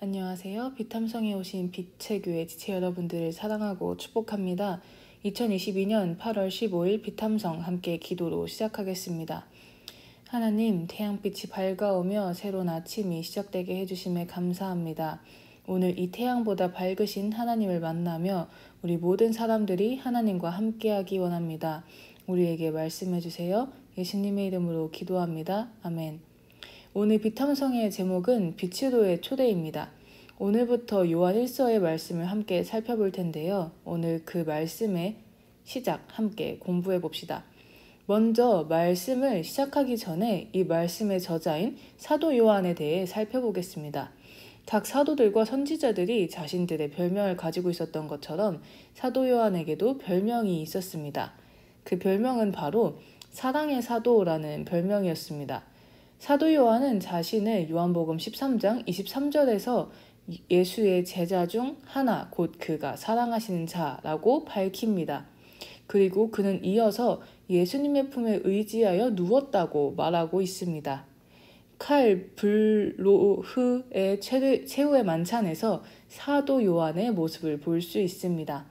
안녕하세요. 빛탐성에 오신 빛의 교회 지체 여러분들을 사랑하고 축복합니다. 2022년 8월 15일 빛탐성 함께 기도로 시작하겠습니다. 하나님, 태양빛이 밝아오며 새로운 아침이 시작되게 해주심에 감사합니다. 오늘 이 태양보다 밝으신 하나님을 만나며 우리 모든 사람들이 하나님과 함께하기 원합니다. 우리에게 말씀해주세요. 예수님의 이름으로 기도합니다. 아멘. 오늘 빛탐성의 제목은 빛으로의 초대입니다. 오늘부터 요한 1서의 말씀을 함께 살펴볼 텐데요. 오늘 그 말씀의 시작 함께 공부해 봅시다. 먼저 말씀을 시작하기 전에 이 말씀의 저자인 사도 요한에 대해 살펴보겠습니다. 각 사도들과 선지자들이 자신들의 별명을 가지고 있었던 것처럼 사도 요한에게도 별명이 있었습니다. 그 별명은 바로 사랑의 사도라는 별명이었습니다. 사도 요한은 자신을 요한복음 13장 23절에서 예수의 제자 중 하나 곧 그가 사랑하시는 자라고 밝힙니다. 그리고 그는 이어서 예수님의 품에 의지하여 누웠다고 말하고 있습니다. 칼 블로흐의 최후의 만찬에서 사도 요한의 모습을 볼 수 있습니다.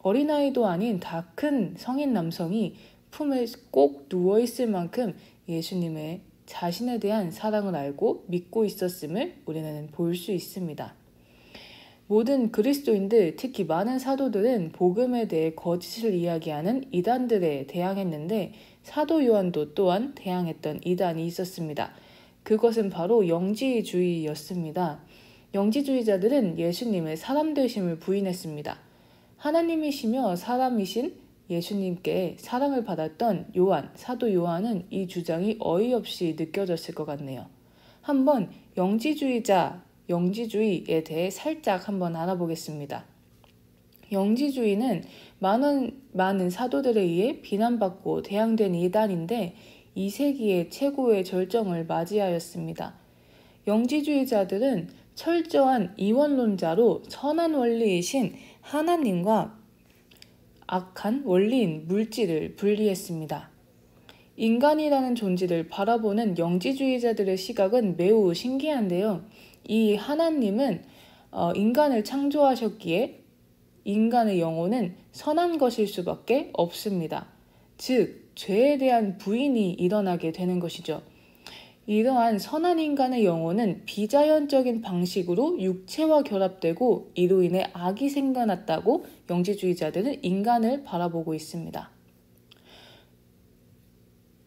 어린아이도 아닌 다 큰 성인 남성이 품에 꼭 누워있을 만큼 예수님의 자신에 대한 사랑을 알고 믿고 있었음을 우리는 볼 수 있습니다. 모든 그리스도인들, 특히 많은 사도들은 복음에 대해 거짓을 이야기하는 이단들에 대항했는데 사도 요한도 또한 대항했던 이단이 있었습니다. 그것은 바로 영지주의였습니다. 영지주의자들은 예수님의 사람 되심을 부인했습니다. 하나님이시며 사람이신 예수님께 사랑을 받았던 사도 요한은 이 주장이 어이없이 느껴졌을 것 같네요. 한번 영지주의에 대해 살짝 한번 알아보겠습니다. 영지주의는 많은 사도들에 의해 비난받고 대항된 이단인데 2세기의 최고의 절정을 맞이하였습니다. 영지주의자들은 철저한 이원론자로 선한 원리이신 하나님과 악한 원리인 물질을 분리했습니다. 인간이라는 존재를 바라보는 영지주의자들의 시각은 매우 신기한데요. 이 하나님은 인간을 창조하셨기에 인간의 영혼은 선한 것일 수밖에 없습니다. 즉, 죄에 대한 부인이 일어나게 되는 것이죠. 이러한 선한 인간의 영혼은 비자연적인 방식으로 육체와 결합되고 이로 인해 악이 생겨났다고 영지주의자들은 인간을 바라보고 있습니다.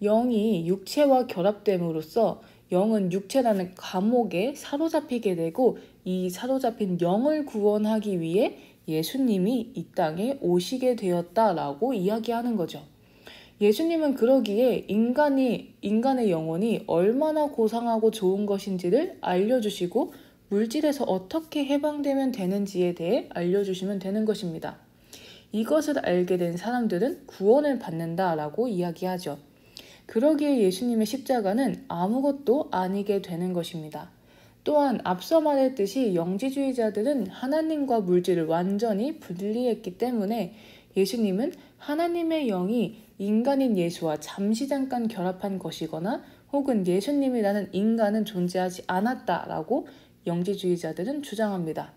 영이 육체와 결합됨으로써 영은 육체라는 감옥에 사로잡히게 되고 이 사로잡힌 영을 구원하기 위해 예수님이 이 땅에 오시게 되었다라고 이야기하는 거죠. 예수님은 그러기에 인간의 영혼이 얼마나 고상하고 좋은 것인지를 알려주시고 물질에서 어떻게 해방되면 되는지에 대해 알려주시면 되는 것입니다. 이것을 알게 된 사람들은 구원을 받는다라고 이야기하죠. 그러기에 예수님의 십자가는 아무것도 아니게 되는 것입니다. 또한 앞서 말했듯이 영지주의자들은 하나님과 물질을 완전히 분리했기 때문에 예수님은 하나님의 영이 인간인 예수와 잠깐 결합한 것이거나 혹은 예수님이라는 인간은 존재하지 않았다라고 영지주의자들은 주장합니다.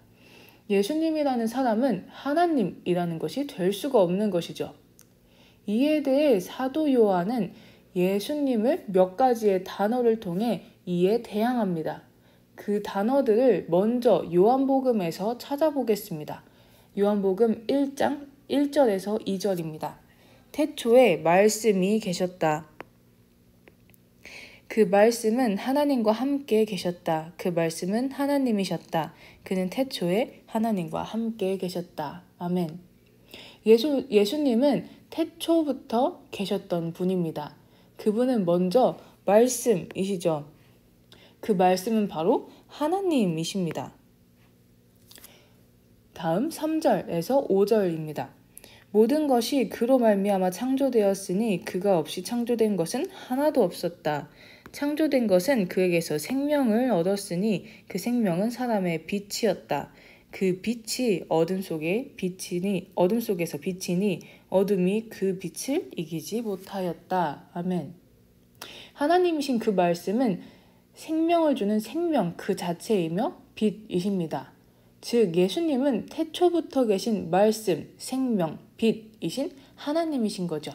예수님이라는 사람은 하나님이라는 것이 될 수가 없는 것이죠. 이에 대해 사도 요한은 예수님을 몇 가지의 단어를 통해 이에 대항합니다. 그 단어들을 먼저 요한복음에서 찾아보겠습니다. 요한복음 1장 1절에서 2절입니다. 태초에 말씀이 계셨다. 그 말씀은 하나님과 함께 계셨다. 그 말씀은 하나님이셨다. 그는 태초에 하나님과 함께 계셨다. 아멘. 예수님은 태초부터 계셨던 분입니다. 그분은 먼저 말씀이시죠. 그 말씀은 바로 하나님이십니다. 다음 3절에서 5절입니다. 모든 것이 그로 말미암아 창조되었으니 그가 없이 창조된 것은 하나도 없었다. 창조된 것은 그에게서 생명을 얻었으니 그 생명은 사람의 빛이었다. 그 빛이 어둠 속에서 빛이니 어둠이 그 빛을 이기지 못하였다. 아멘. 하나님이신 그 말씀은 생명을 주는 생명 그 자체이며 빛이십니다. 즉 예수님은 태초부터 계신 말씀, 생명, 빛이신 하나님이신 거죠.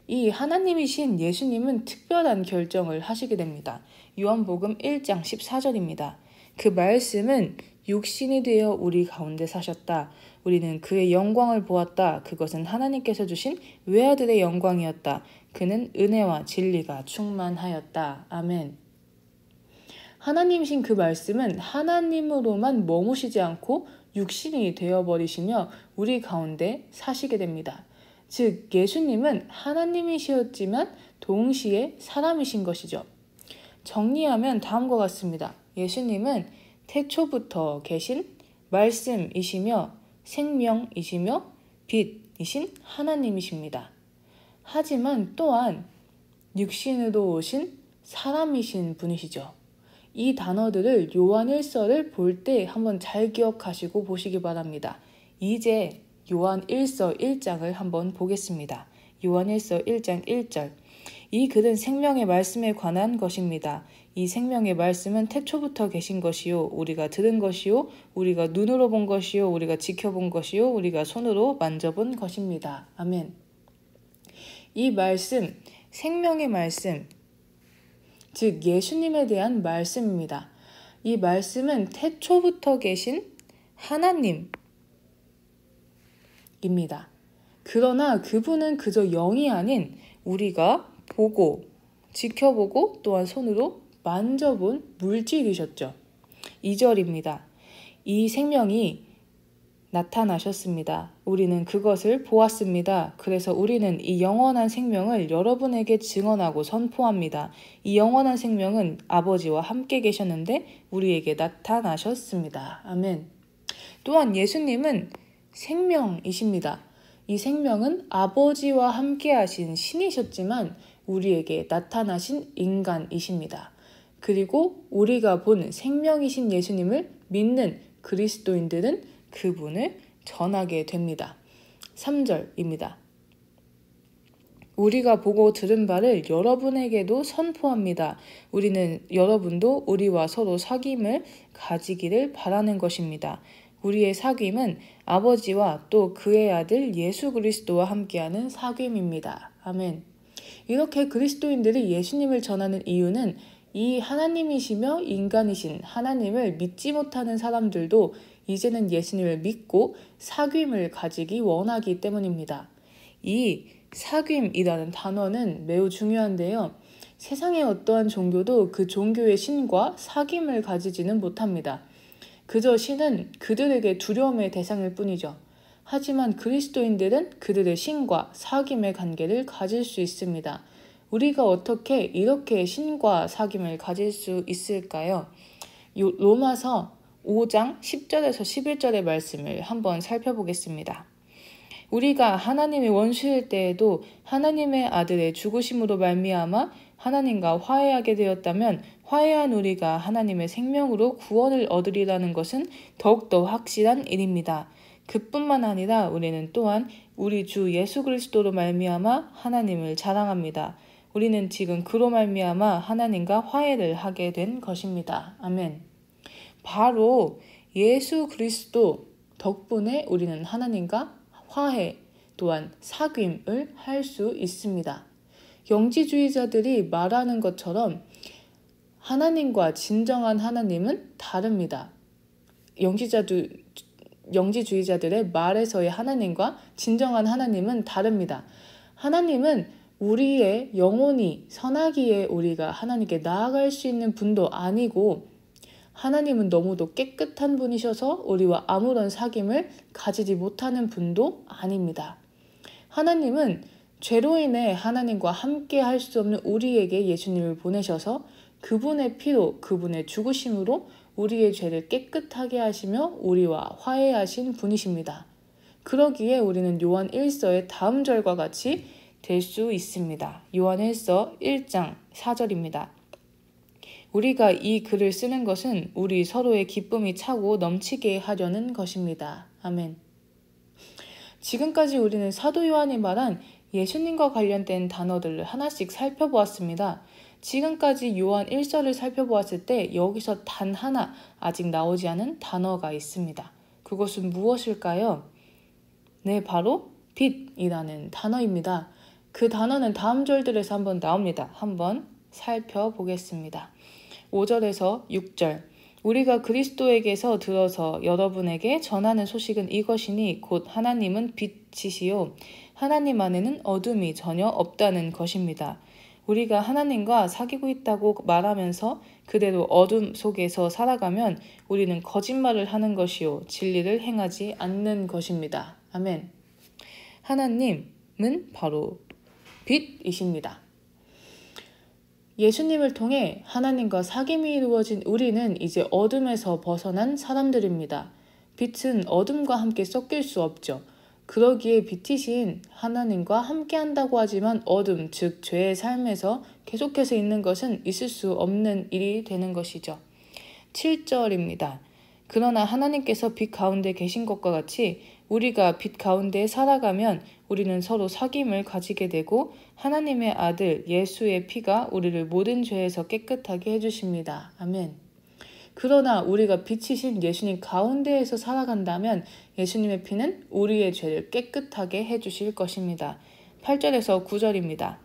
이 하나님이신 예수님은 특별한 결정을 하시게 됩니다. 요한복음 1장 14절입니다. 그 말씀은 육신이 되어 우리 가운데 사셨다. 우리는 그의 영광을 보았다. 그것은 하나님께서 주신 외아들의 영광이었다. 그는 은혜와 진리가 충만하였다. 아멘. 하나님이신 그 말씀은 하나님으로만 머무시지 않고 육신이 되어버리시며 우리 가운데 사시게 됩니다. 즉 예수님은 하나님이시었지만 동시에 사람이신 것이죠. 정리하면 다음과 같습니다. 예수님은 태초부터 계신 말씀이시며 생명이시며 빛이신 하나님이십니다. 하지만 또한 육신으로 오신 사람이신 분이시죠. 이 단어들을 요한 1서를 볼 때 한번 잘 기억하시고 보시기 바랍니다. 이제 요한 1서 1장을 한번 보겠습니다. 요한 1서 1장 1절. 이 글은 생명의 말씀에 관한 것입니다. 이 생명의 말씀은 태초부터 계신 것이요 우리가 들은 것이요 우리가 눈으로 본 것이요 우리가 지켜본 것이요 우리가 손으로 만져본 것입니다. 아멘. 이 말씀, 생명의 말씀, 즉 예수님에 대한 말씀입니다. 이 말씀은 태초부터 계신 하나님입니다. 그러나 그분은 그저 영이 아닌 우리가 보고 지켜보고 또한 손으로 만져본 물질이셨죠. 2절입니다. 이 생명이 나타나셨습니다. 우리는 그것을 보았습니다. 그래서 우리는 이 영원한 생명을 여러분에게 증언하고 선포합니다. 이 영원한 생명은 아버지와 함께 계셨는데 우리에게 나타나셨습니다. 아멘. 또한 예수님은 생명이십니다. 이 생명은 아버지와 함께 하신 신이셨지만 우리에게 나타나신 인간이십니다. 그리고 우리가 본 생명이신 예수님을 믿는 그리스도인들은 그분을 전하게 됩니다. 3절입니다. 우리가 보고 들은 바를 여러분에게도 선포합니다. 우리는 여러분도 우리와 서로 사귐을 가지기를 바라는 것입니다. 우리의 사귐은 아버지와 또 그의 아들 예수 그리스도와 함께하는 사귐입니다. 아멘. 이렇게 그리스도인들이 예수님을 전하는 이유는 이 하나님이시며 인간이신 하나님을 믿지 못하는 사람들도 이제는 예수님을 믿고 사귐을 가지기 원하기 때문입니다. 이 사귐이라는 단어는 매우 중요한데요. 세상의 어떠한 종교도 그 종교의 신과 사귐을 가지지는 못합니다. 그저 신은 그들에게 두려움의 대상일 뿐이죠. 하지만 그리스도인들은 그들의 신과 사귐의 관계를 가질 수 있습니다. 우리가 어떻게 이렇게 신과 사귐을 가질 수 있을까요? 로마서 5장 10절에서 11절의 말씀을 한번 살펴보겠습니다. 우리가 하나님의 원수일 때에도 하나님의 아들의 죽으심으로 말미암아 하나님과 화해하게 되었다면 화해한 우리가 하나님의 생명으로 구원을 얻으리라는 것은 더욱더 확실한 일입니다. 그뿐만 아니라 우리는 또한 우리 주 예수 그리스도로 말미암아 하나님을 자랑합니다. 우리는 지금 그로 말미암아 하나님과 화해를 하게 된 것입니다. 아멘. 바로 예수 그리스도 덕분에 우리는 하나님과 화해 또한 사귐을 할 수 있습니다. 영지주의자들이 말하는 것처럼 하나님과 진정한 하나님은 다릅니다. 영지주의자들의 말에서의 하나님과 진정한 하나님은 다릅니다. 하나님은 우리의 영혼이 선하기에 우리가 하나님께 나아갈 수 있는 분도 아니고 하나님은 너무도 깨끗한 분이셔서 우리와 아무런 사귐을 가지지 못하는 분도 아닙니다. 하나님은 죄로 인해 하나님과 함께 할 수 없는 우리에게 예수님을 보내셔서 그분의 피로 그분의 죽으심으로 우리의 죄를 깨끗하게 하시며 우리와 화해하신 분이십니다. 그러기에 우리는 요한 1서의 다음 절과 같이 될 수 있습니다. 요한 1서 1장 4절입니다. 우리가 이 글을 쓰는 것은 우리 서로의 기쁨이 차고 넘치게 하려는 것입니다. 아멘. 지금까지 우리는 사도 요한이 말한 예수님과 관련된 단어들을 하나씩 살펴보았습니다. 지금까지 요한 1서를 살펴보았을 때 여기서 단 하나 아직 나오지 않은 단어가 있습니다. 그것은 무엇일까요? 네, 바로 빛이라는 단어입니다. 그 단어는 다음 절들에서 한번 나옵니다. 한번 살펴보겠습니다. 5절에서 6절. 우리가 그리스도에게서 들어서 여러분에게 전하는 소식은 이것이니 곧 하나님은 빛이시요 하나님 안에는 어둠이 전혀 없다는 것입니다. 우리가 하나님과 사귀고 있다고 말하면서 그대로 어둠 속에서 살아가면 우리는 거짓말을 하는 것이요 진리를 행하지 않는 것입니다. 아멘. 하나님은 바로 빛이십니다. 예수님을 통해 하나님과 사귐이 이루어진 우리는 이제 어둠에서 벗어난 사람들입니다. 빛은 어둠과 함께 섞일 수 없죠. 그러기에 빛이신 하나님과 함께한다고 하지만 어둠, 즉 죄의 삶에서 계속해서 있는 것은 있을 수 없는 일이 되는 것이죠. 7절입니다. 그러나 하나님께서 빛 가운데 계신 것과 같이 우리가 빛 가운데 살아가면 우리는 서로 사귐을 가지게 되고 하나님의 아들 예수의 피가 우리를 모든 죄에서 깨끗하게 해주십니다. 아멘. 그러나 우리가 빛이신 예수님 가운데에서 살아간다면 예수님의 피는 우리의 죄를 깨끗하게 해주실 것입니다. 8절에서 9절입니다.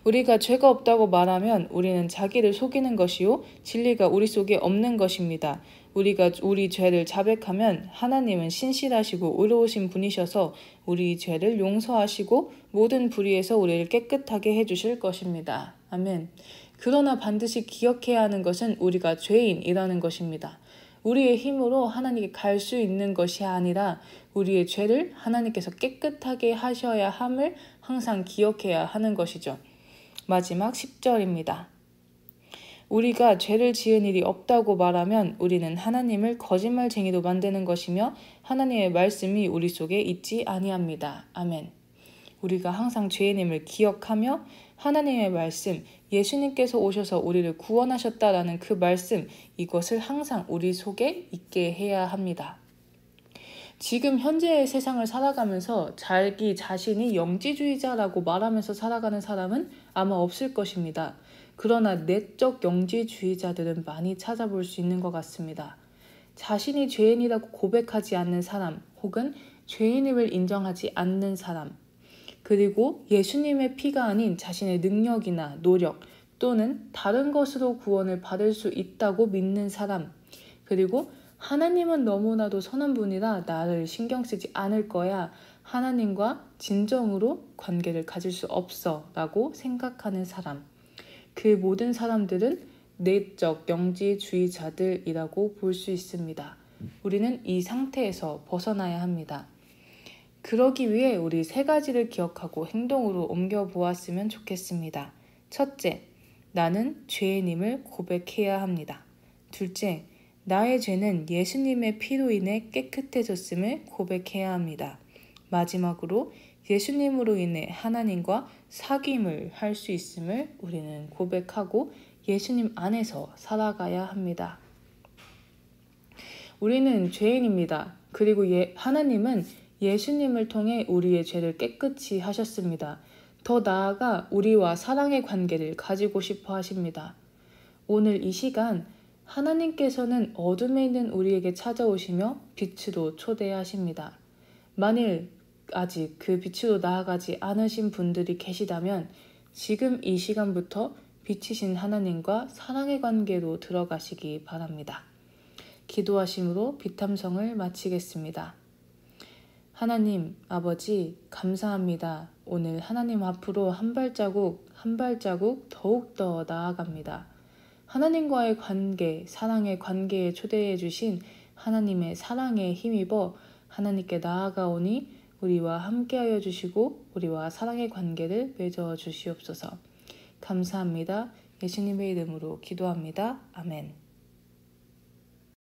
우리가 죄가 없다고 말하면 우리는 자기를 속이는 것이요 진리가 우리 속에 없는 것입니다. 우리가 우리 죄를 자백하면 하나님은 신실하시고 의로우신 분이셔서 우리 죄를 용서하시고 모든 불의에서 우리를 깨끗하게 해주실 것입니다. 아멘. 그러나 반드시 기억해야 하는 것은 우리가 죄인이라는 것입니다. 우리의 힘으로 하나님께 갈 수 있는 것이 아니라 우리의 죄를 하나님께서 깨끗하게 하셔야 함을 항상 기억해야 하는 것이죠. 마지막 10절입니다. 우리가 죄를 지은 일이 없다고 말하면 우리는 하나님을 거짓말쟁이로 만드는 것이며 하나님의 말씀이 우리 속에 있지 아니합니다. 아멘. 우리가 항상 죄인임을 기억하며 하나님의 말씀, 예수님께서 오셔서 우리를 구원하셨다라는 그 말씀, 이것을 항상 우리 속에 있게 해야 합니다. 지금 현재의 세상을 살아가면서 자기 자신이 영지주의자라고 말하면서 살아가는 사람은 아마 없을 것입니다. 그러나 내적 영지주의자들은 많이 찾아볼 수 있는 것 같습니다. 자신이 죄인이라고 고백하지 않는 사람 혹은 죄인임을 인정하지 않는 사람, 그리고 예수님의 피가 아닌 자신의 능력이나 노력 또는 다른 것으로 구원을 받을 수 있다고 믿는 사람, 그리고 하나님은 너무나도 선한 분이라 나를 신경 쓰지 않을 거야. 하나님과 진정으로 관계를 가질 수 없어 라고 생각하는 사람. 그 모든 사람들은 내적 영지주의자들이라고 볼 수 있습니다. 우리는 이 상태에서 벗어나야 합니다. 그러기 위해 우리 세 가지를 기억하고 행동으로 옮겨보았으면 좋겠습니다. 첫째, 나는 죄인임을 고백해야 합니다. 둘째, 나의 죄는 예수님의 피로 인해 깨끗해졌음을 고백해야 합니다. 마지막으로 예수님으로 인해 하나님과 사귐을 할 수 있음을 우리는 고백하고 예수님 안에서 살아가야 합니다. 우리는 죄인입니다. 그리고 하나님은 예수님을 통해 우리의 죄를 깨끗이 하셨습니다. 더 나아가 우리와 사랑의 관계를 가지고 싶어 하십니다. 오늘 이 시간 하나님께서는 어둠에 있는 우리에게 찾아오시며 빛으로 초대하십니다. 만일 아직 그 빛으로 나아가지 않으신 분들이 계시다면 지금 이 시간부터 빛이신 하나님과 사랑의 관계로 들어가시기 바랍니다. 기도하심으로 빛탐성을 마치겠습니다. 하나님 아버지 감사합니다. 오늘 하나님 앞으로 한 발자국 한 발자국 더욱더 나아갑니다. 하나님과의 관계, 사랑의 관계에 초대해 주신 하나님의 사랑에 힘입어 하나님께 나아가오니 우리와 함께하여 주시고 우리와 사랑의 관계를 맺어 주시옵소서. 감사합니다. 예수님의 이름으로 기도합니다. 아멘.